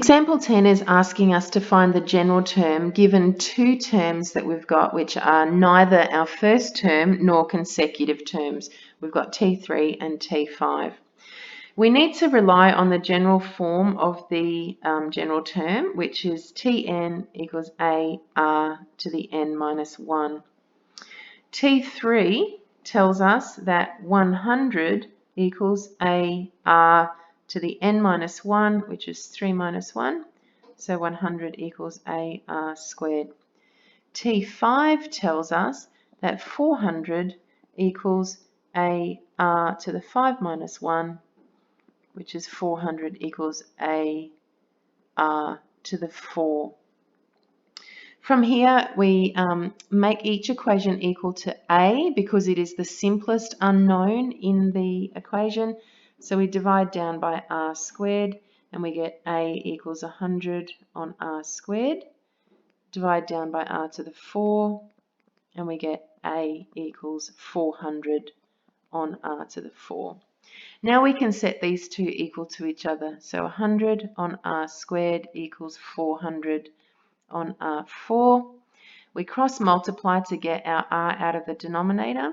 Example 10 is asking us to find the general term given two terms that we've got which are neither our first term nor consecutive terms. We've got T3 and T5. We need to rely on the general form of the general term, which is Tn equals A r to the n minus 1. T3 tells us that 100 equals A r to the n minus 1, which is 3 minus 1. So 100 equals A r squared. T5 tells us that 400 equals A r to the 5 minus 1, which is 400 equals A r to the 4. From here, we make each equation equal to A because it is the simplest unknown in the equation. So we divide down by r squared and we get A equals 100 on r squared. Divide down by r to the 4 and we get A equals 400 on r to the 4. Now we can set these two equal to each other. So 100 on r squared equals 400 on r4. We cross multiply to get our r out of the denominator.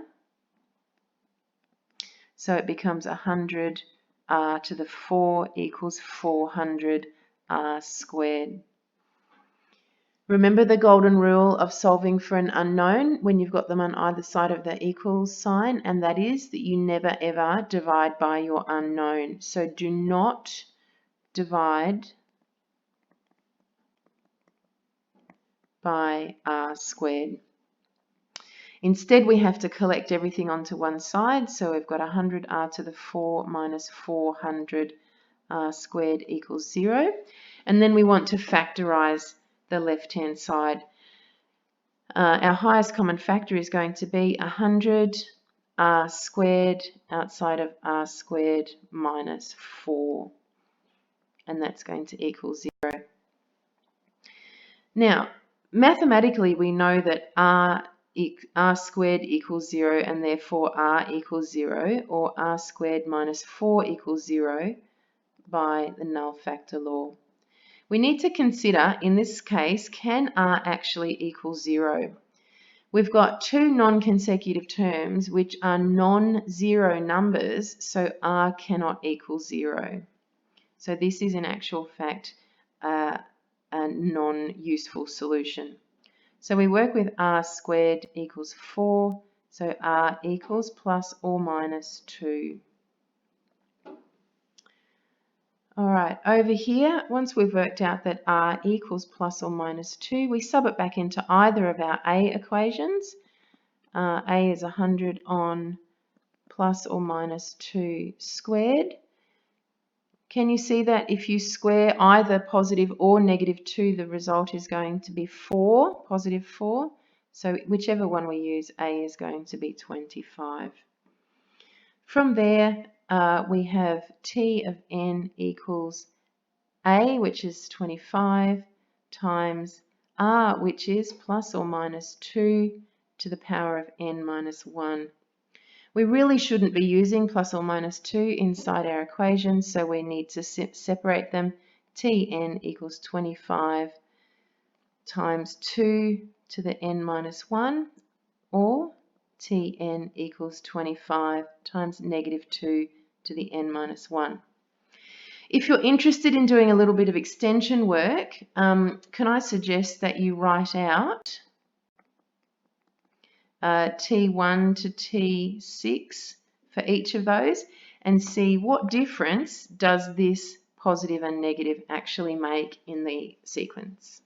So it becomes 100 r to the 4 equals 400 r squared. Remember the golden rule of solving for an unknown when you've got them on either side of the equals sign, and that is that you never ever divide by your unknown. So do not divide by r squared. Instead, we have to collect everything onto one side. So we've got 100 r to the 4 minus 400 r squared equals 0. And then we want to factorize the left-hand side. Our highest common factor is going to be 100 r squared outside of r squared minus 4. And that's going to equal 0. Now, mathematically, we know that r squared equals 0 and therefore r equals 0, or r squared minus 4 equals 0 by the null factor law. We need to consider, in this case, can r actually equal 0? We've got two non-consecutive terms which are non-zero numbers, so r cannot equal 0. So this is in actual fact a non-useful solution. So we work with r squared equals 4, so r equals plus or minus 2. All right, over here, once we've worked out that r equals plus or minus 2, we sub it back into either of our A equations. A is 100 on plus or minus 2 squared. Can you see that if you square either positive or negative 2, the result is going to be 4, positive 4. So whichever one we use, A is going to be 25. From there, we have T of n equals A, which is 25, times R, which is plus or minus 2 to the power of n minus 1. We really shouldn't be using plus or minus 2 inside our equation, so we need to separate them. Tn equals 25 times 2 to the n minus 1, or Tn equals 25 times negative 2 to the n minus 1. If you're interested in doing a little bit of extension work, can I suggest that you write out T1 to T6 for each of those and see what difference does this positive and negative actually make in the sequence.